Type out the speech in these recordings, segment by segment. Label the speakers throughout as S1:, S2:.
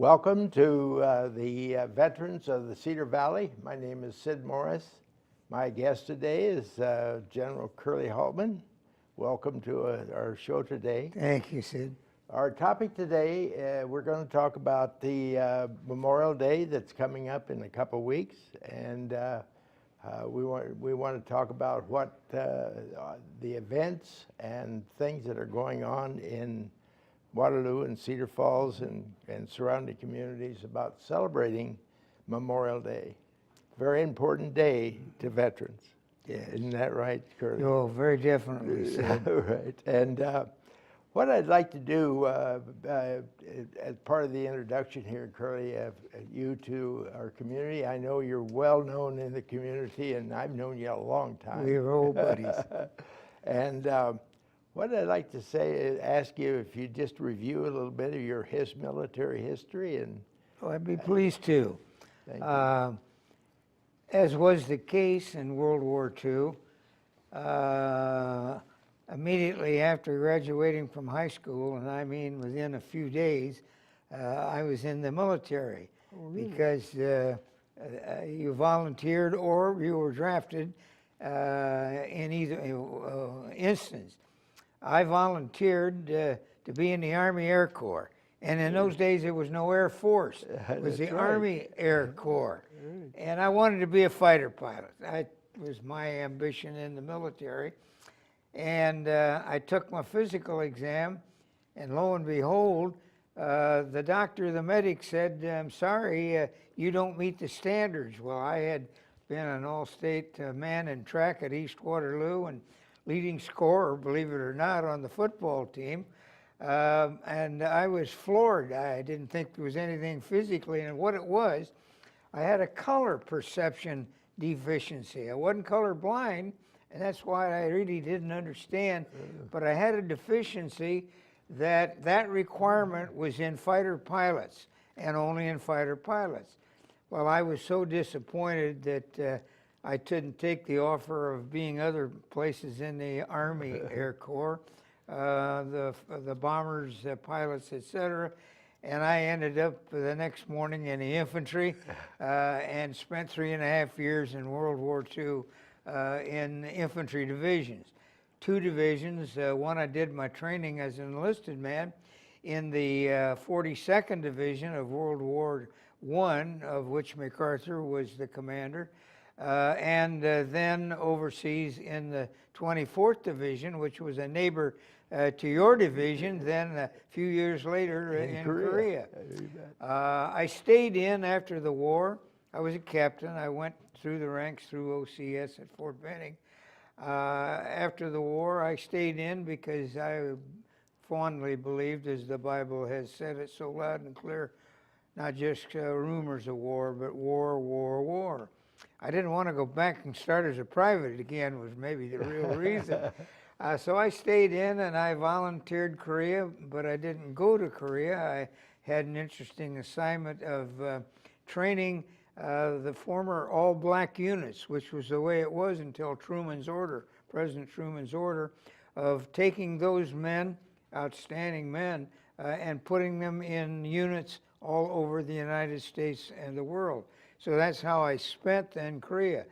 S1: Welcome to the veterans of the Cedar Valley. My name is Sid Morris. My guest today is General Curly Haltman. Welcome to our show today.
S2: Thank you, Sid.
S1: Our topic today, we're going to talk about the Memorial Day that's coming up in a couple weeks, and we want to talk about what the events and things that are going on in Waterloo and Cedar Falls and surrounding communities about celebrating Memorial Day. Very important day to veterans.
S2: Yes.
S1: Isn't that right, Curly?
S2: Oh, very definitely, Sid.
S1: Right. And what I'd like to do as part of the introduction here, Curly, you to our community. I know you're well known in the community, and I've known you a long time.
S2: We're old buddies.
S1: And what I'd like to say is ask you if you just review a little bit of your military history. And
S2: Oh, I'd be pleased to.
S1: Thank you.
S2: As was the case in World War II, immediately after graduating from high school, and I mean within a few days, I was in the military.
S1: Oh, really?
S2: Because you volunteered or you were drafted in either instance. I volunteered to be in the Army Air Corps. And in those days, there was no Air Force. It was the Army Air Corps. And I wanted to be a fighter pilot. That was my ambition in the military. And I took my physical exam, and lo and behold, the doctor, the medic said, "I'm sorry, you don't meet the standards." Well, I had been an all-state man in track at East Waterloo and leading scorer, believe it or not, on the football team. And I was floored. I didn't think there was anything physically, and what it was, I had a color perception deficiency. I wasn't colorblind, and that's why I really didn't understand, but I had a deficiency that requirement was in fighter pilots, and only in fighter pilots. Well, I was so disappointed that I couldn't take the offer of being other places in the Army Air Corps, the bombers, the pilots, etc. And I ended up the next morning in the infantry and spent 3.5 years in World War II in infantry divisions. 2 divisions, one I did my training as an enlisted man in the 42nd Division of World War I, of which MacArthur was the commander. And then overseas in the 24th Division, which was a neighbor to your division, then a few years later in Korea. I stayed in after the war. I was a captain. I went through the ranks through OCS at Fort Benning. After the war, I stayed in because I fondly believed, as the Bible has said it so loud and clear, not just rumors of war, but war, war, war. I didn't want to go back and start as a private again, was maybe the real reason. So I stayed in and I volunteered Korea, but I didn't go to Korea. I had an interesting assignment of training the former all-black units, which was the way it was until Truman's order, President Truman's order, of taking those men, outstanding men, and putting them in units all over the United States and the world. So that's how I spent then Korea.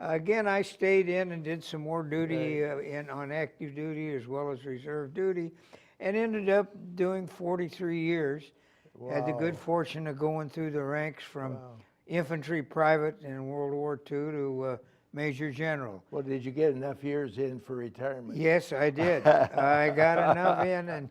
S2: Again, I stayed in and did some more duty on active duty as well as reserve duty, and ended up doing 43 years. Wow. Had the good fortune of going through the ranks from infantry private in World War II to Major General.
S1: Well, did you get enough years in for retirement?
S2: Yes, I did. I got enough in, and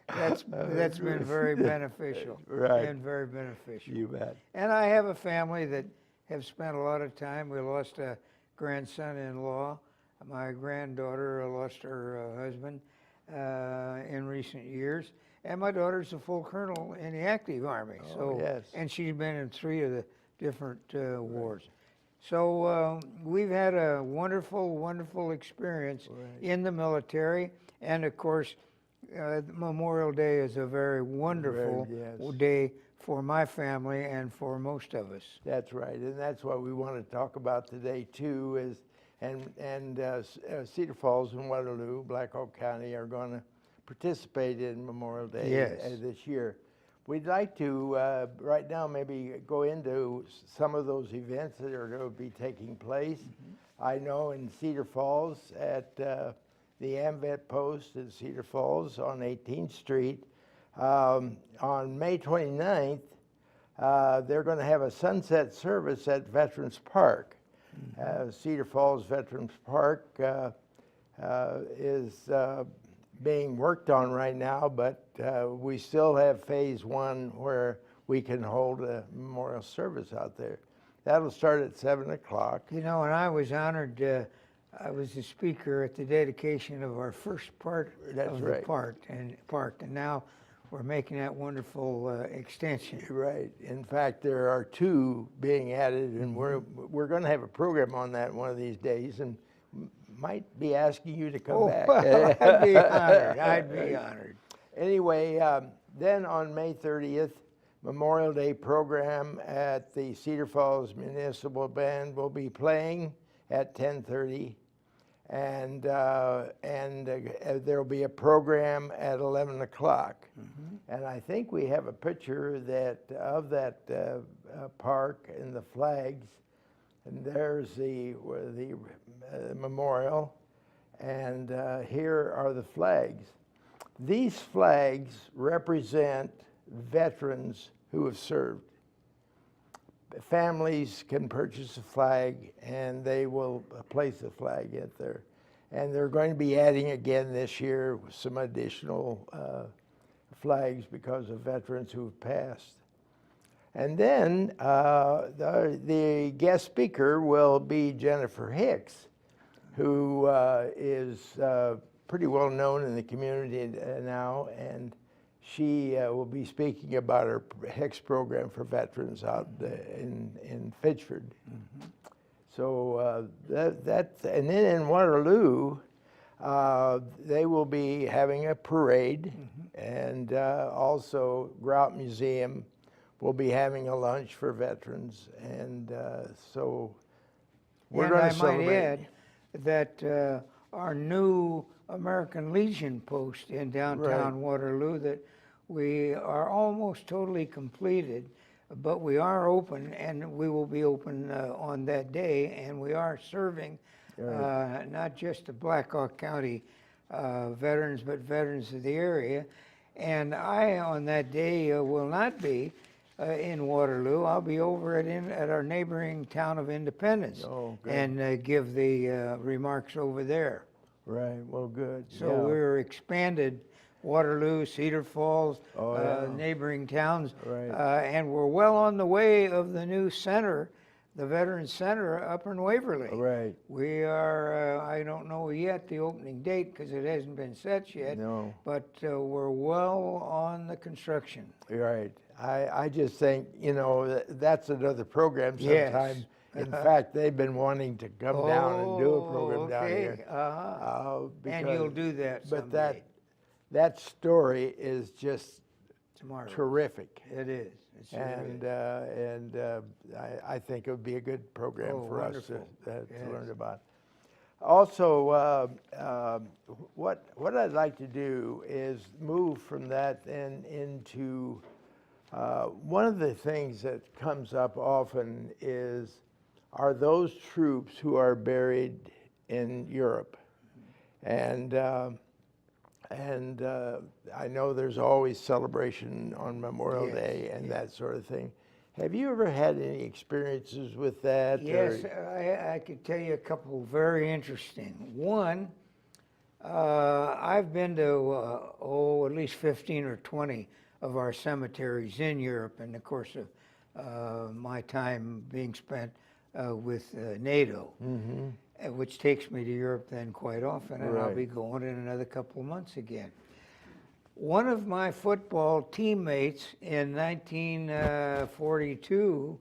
S2: that's been very beneficial.
S1: Right.
S2: Been very beneficial.
S1: You bet.
S2: And I have a family that have spent a lot of time. We lost a grandson-in-law. My granddaughter lost her husband in recent years. And my daughter's a full colonel in the active Army.
S1: Oh,
S2: so,
S1: yes.
S2: And she's been in 3 of the different wars. So we've had a wonderful, wonderful experience in the military. And of course, Memorial Day is a very wonderful day for my family and for most of us.
S1: That's right, and that's what we want to talk about today too. Is Cedar Falls and Waterloo, Black Hawk County, are going to participate in Memorial Day this year. we'd like to, right now, maybe go into some of those events that are going to be taking place. I know in Cedar Falls at the AMVET post in Cedar Falls on 18th Street, on May 29th, they're going to have a sunset service at Veterans Park. Cedar Falls Veterans Park is being worked on right now, but we still have phase one where we can hold a memorial service out there. That'll start at 7 o'clock.
S2: You know, and I was honored, I was the speaker at the dedication of our first part of the park, and now we're making that wonderful extension.
S1: Right. In fact, there are 2 being added, and we're going to have a program on that one of these days, and might be asking you to come back.
S2: I'd be honored. I'd be honored.
S1: Anyway, then on May 30th, Memorial Day program at the Cedar Falls Municipal Band will be playing at 10:30, and there'll be a program at 11 o'clock. And I think we have a picture of that park and the flags, and there's the memorial, and here are the flags. These flags represent veterans who have served. Families can purchase a flag, and they will place a flag at there. And they're going to be adding again this year some additional flags because of veterans who've passed. And then the guest speaker will be Jennifer Hicks, who is pretty well known in the community now, and she will be speaking about her Hicks program for veterans out in Fitchford. So that's, and then in Waterloo, they will be having a parade, and also Grout Museum will be having a lunch for veterans, and so we're going to celebrate.
S2: And I might add that our new American Legion post in downtown Waterloo, that we are almost totally completed, but we are open, and we will be open on that day, and we are serving not just the Black Hawk County veterans, but veterans of the area. And I, on that day, will not be in Waterloo. I'll be over at our neighboring town of Independence, and give the remarks over there.
S1: Right, well, good.
S2: So we're expanded Waterloo, Cedar Falls, neighboring towns, and we're well on the way of the new center, the Veterans Center up in Waverly.
S1: Right.
S2: We are, I don't know yet the opening date because it hasn't been set yet, but we're well on the construction.
S1: Right. I just think, you know, that's another program sometime.
S2: Yes.
S1: In fact, they've been wanting to come down and do a program down here.
S2: And you'll do that someday.
S1: But that story is just terrific.
S2: It is.
S1: I think it would be a good program for us to learn about. Also, what I'd like to do is move from that then into one of the things that comes up often are those troops who are buried in Europe, and I know there's always celebration on Memorial Day and that sort of thing. Have you ever had any experiences with that?
S2: Yes, I could tell you a couple very interesting. One, I've been to, at least 15 or 20 of our cemeteries in Europe in the course of my time being spent with NATO, which takes me to Europe then quite often, and I'll be going in another couple of months again. One of my football teammates in 1942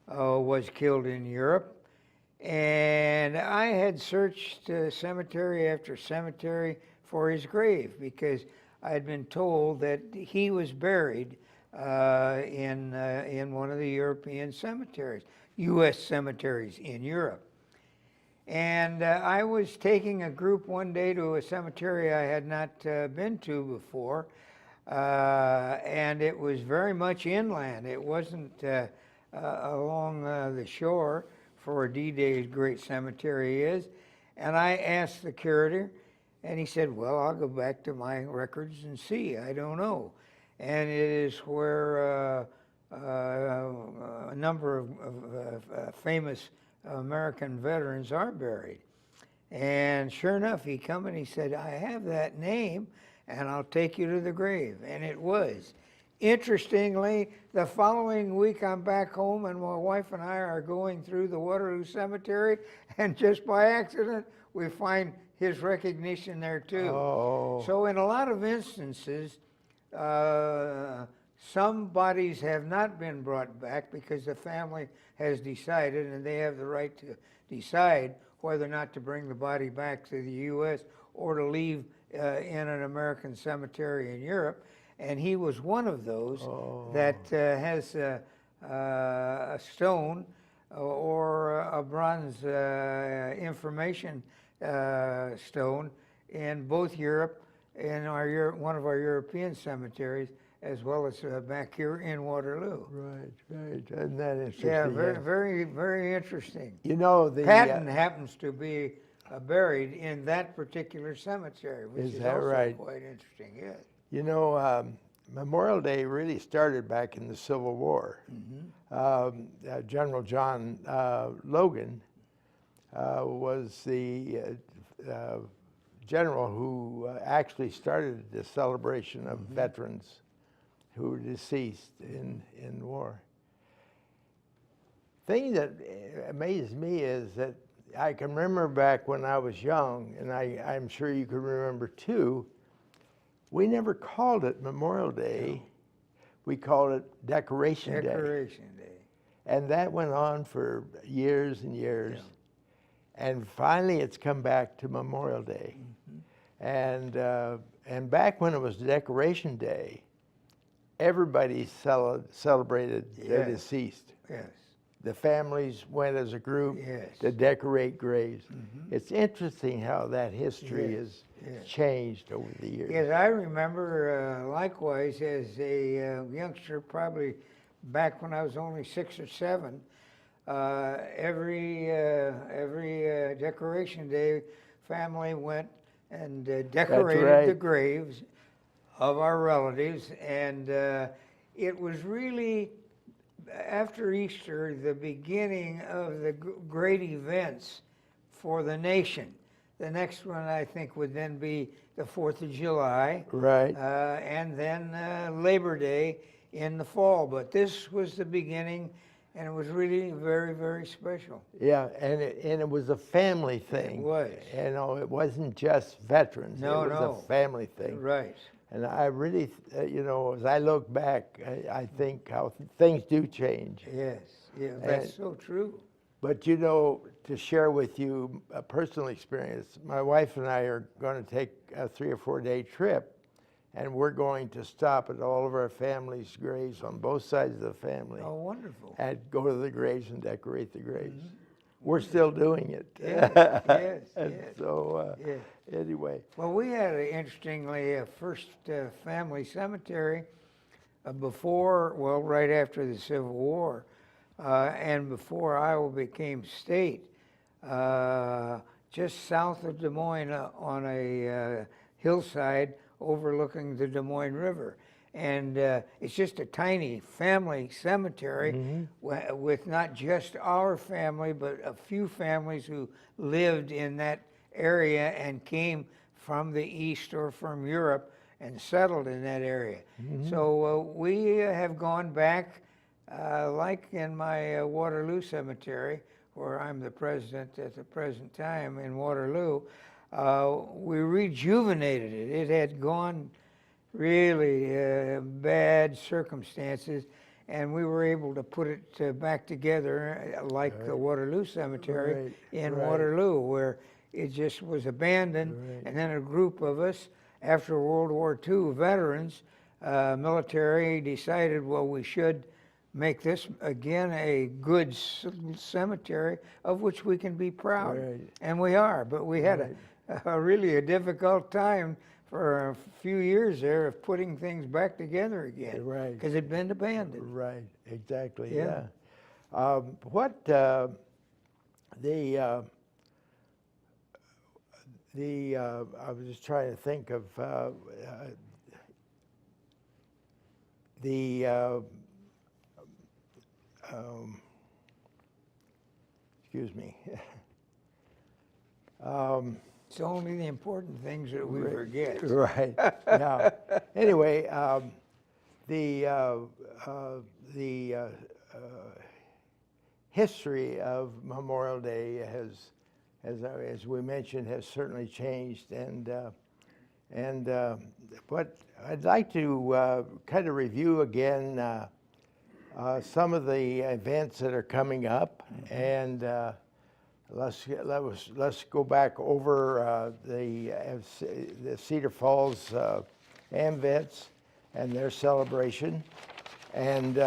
S2: was killed in Europe, and I had searched cemetery after cemetery for his grave because I had been told that he was buried in one of the European cemeteries, U.S. cemeteries in Europe. And I was taking a group one day to a cemetery I had not been to before, and it was very much inland. It wasn't along the shore for D-Day's great cemetery is. And I asked the curator, and he said, well, I'll go back to my records and see. I don't know. And it is where a number of famous American veterans are buried. And sure enough, he come and he said, I have that name, and I'll take you to the grave. And it was. Interestingly, the following week I'm back home, and my wife and I are going through the Waterloo Cemetery, and just by accident, we find his recognition there too.
S1: Oh.
S2: So in a lot of instances, some bodies have not been brought back because the family has decided, and they have the right to decide whether or not to bring the body back to the U.S. or to leave in an American cemetery in Europe. And he was one of those that has a stone or a bronze information stone in both Europe, in one of our European cemeteries, as well as back here in Waterloo.
S1: Right. Isn't that interesting?
S2: Yeah, very, very interesting.
S1: You know, the
S2: Patton happens to be buried in that particular cemetery, which
S1: Is
S2: is
S1: that
S2: also
S1: right?
S2: quite interesting. Yes.
S1: You know, Memorial Day really started back in the Civil War. General John Logan was the general who actually started the celebration of veterans who were deceased in war. Thing that amazed me is that I can remember back when I was young, and I'm sure you can remember too, we never called it Memorial Day. No. We called it Decoration Day.
S2: Decoration Day.
S1: And that went on for years and years. Yeah. And finally it's come back to Memorial Day. And back when it was Decoration Day, everybody celebrated their deceased.
S2: Yes.
S1: The families went as a group to decorate graves. It's interesting how that history has changed over the years.
S2: Yes, I remember likewise as a youngster, probably back when I was only 6 or 7, every Decoration Day, family went and decorated the graves of our relatives, and it was really, after Easter, the beginning of the great events for the nation. The next one, I think, would then be the 4th of July.
S1: Right.
S2: And then Labor Day in the fall. But this was the beginning, and it was really very, very special.
S1: Yeah, and it was a family thing.
S2: It was.
S1: You know, it wasn't just veterans.
S2: No,
S1: it was a family thing.
S2: Right.
S1: And I really, you know, as I look back, I think how things do change.
S2: Yes, that's so true.
S1: But you know, to share with you a personal experience, my wife and I are going to take a 3 or 4 day trip, and we're going to stop at all of our family's graves on both sides of the family.
S2: Oh, wonderful.
S1: And go to the graves and decorate the graves. We're still doing it.
S2: Yes.
S1: So, anyway.
S2: Well, we had, interestingly, a first family cemetery before, well, right after the Civil War, and before Iowa became state, just south of Des Moines on a hillside overlooking the Des Moines River. And it's just a tiny family cemetery with not just our family, but a few families who lived in that area and came from the East or from Europe and settled in that area. So we have gone back, like in my Waterloo Cemetery, where I'm the president at the present time in Waterloo, we rejuvenated it. It had gone really bad circumstances, and we were able to put it back together like the Waterloo Cemetery in Waterloo, where it just was abandoned. And then a group of us, after World War II veterans, military, decided, well, we should make this again a good cemetery of which we can be proud. And we are, but we had a really a difficult time for a few years there of putting things back together again.
S1: Right.
S2: Because it'd been abandoned.
S1: Right, exactly,
S2: Yeah.
S1: yeah. What the I was just trying to think of the excuse me.
S2: It's only the important things that we forget.
S1: Right. Yeah. Anyway, the history of Memorial Day as we mentioned, has certainly changed, and but I'd like to kind of review again some of the events that are coming up, and let's go back over the Cedar Falls AMVETS and their celebration, and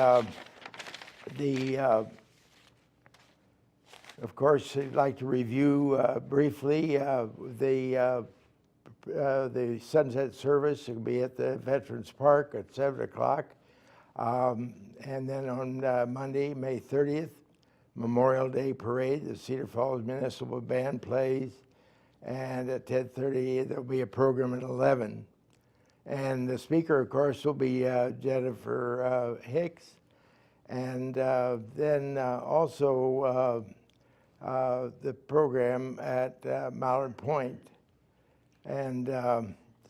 S1: of course, I'd like to review briefly the sunset service. It'll be at the Veterans Park at 7 o'clock. And then on Monday, May 30th, Memorial Day Parade, the Cedar Falls Municipal Band plays. And at 10:30, there'll be a program at 11. And the speaker, of course, will be Jennifer Hicks. And then also the program at Mallard Point. And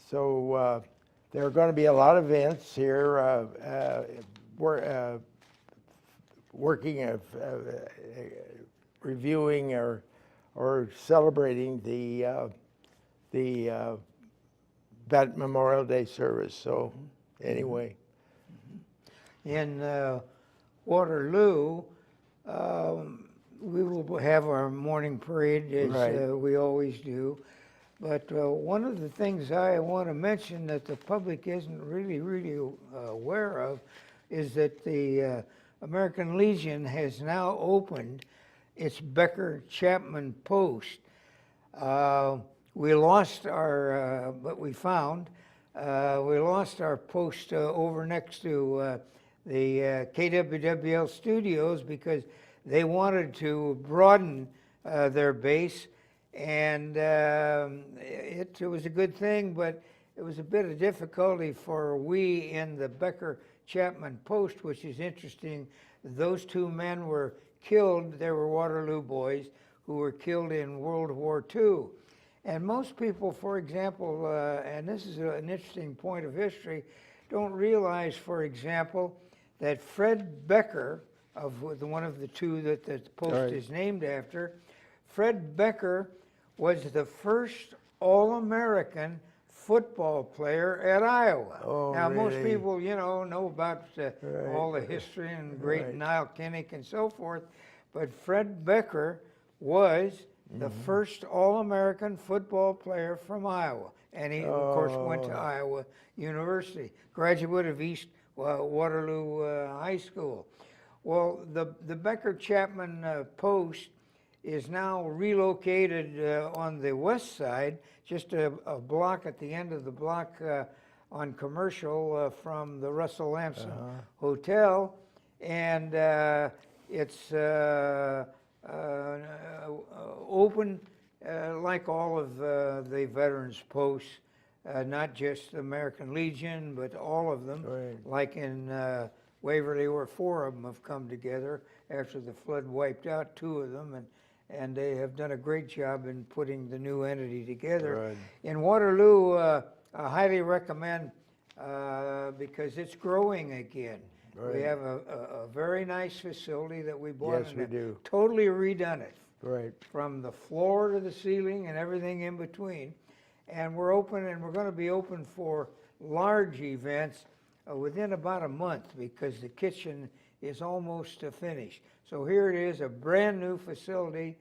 S1: so there are going to be a lot of events here working, reviewing or celebrating that Memorial Day service. So anyway.
S2: In Waterloo, we will have our morning parade as
S1: Right.
S2: we always do. But one of the things I want to mention that the public isn't really aware of is that the American Legion has now opened its Becker Chapman post. We lost our, but we found, we lost our post over next to the KWWL studios because they wanted to broaden their base, and it was a good thing, but it was a bit of difficulty for we in the Becker Chapman post, which is interesting. Those two men were killed. They were Waterloo boys who were killed in World War II. And most people, for example, and this is an interesting point of history, don't realize, for example, that Fred Becker, one of the two that the post is named after, Fred Becker was the first All-American football player at Iowa.
S1: Oh,
S2: now, most
S1: really?
S2: people, know about all the history and great
S1: Right.
S2: Niall Kinnick and so forth, but Fred Becker was the first All-American football player from Iowa. And he, of course, went to Iowa University, graduate of East Waterloo High School. Well, the Becker Chapman post is now relocated on the west side, just a block at the end of the block on Commercial from the Russell Lamson Hotel, and it's open like all of the veterans posts, not just the American Legion, but all of them.
S1: Right.
S2: Like in Waverly, where 4 of them have come together after the flood wiped out 2 of them, and they have done a great job in putting the new entity together.
S1: Right.
S2: In Waterloo, I highly recommend because it's growing again.
S1: Right.
S2: We have a very nice facility that we bought.
S1: Yes,
S2: and
S1: we
S2: have
S1: do.
S2: Totally redone it
S1: Right.
S2: from the floor to the ceiling and everything in between. And we're open, and we're going to be open for large events within about a month because the kitchen is almost finished. So here it is, a brand new facility,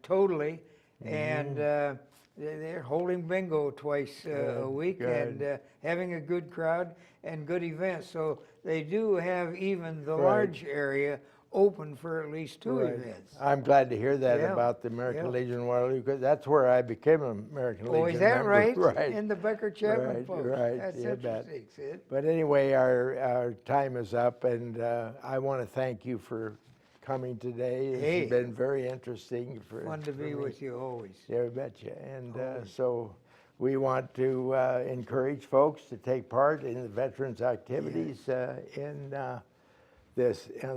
S2: totally, and they're holding bingo twice a week
S1: good.
S2: and having a good crowd and good events. So they do have even the
S1: Right.
S2: large area open for at least two
S1: Right.
S2: events.
S1: I'm glad to hear that
S2: Yeah,
S1: about the American
S2: yeah.
S1: Legion of Waterloo, because that's where I became an American
S2: Oh,
S1: Legion
S2: is that
S1: member.
S2: right?
S1: Right.
S2: In the Becker Chapman
S1: Right,
S2: Post.
S1: right,
S2: That's
S1: you bet.
S2: interesting, Sid.
S1: But anyway, our time is up, and I want to thank you for coming today. This
S2: Hey.
S1: has been very interesting.
S2: Fun to
S1: for
S2: be
S1: me.
S2: with you always.
S1: Yeah, I bet you. And
S2: Always.
S1: so we want to encourage folks to take part in the veterans activities on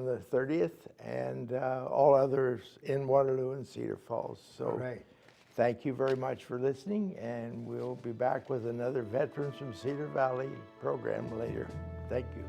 S1: the 30th, and all others in Waterloo and Cedar Falls. So
S2: All right.
S1: thank you very much for listening, and we'll be back with another Veterans from Cedar Valley program later. Thank you.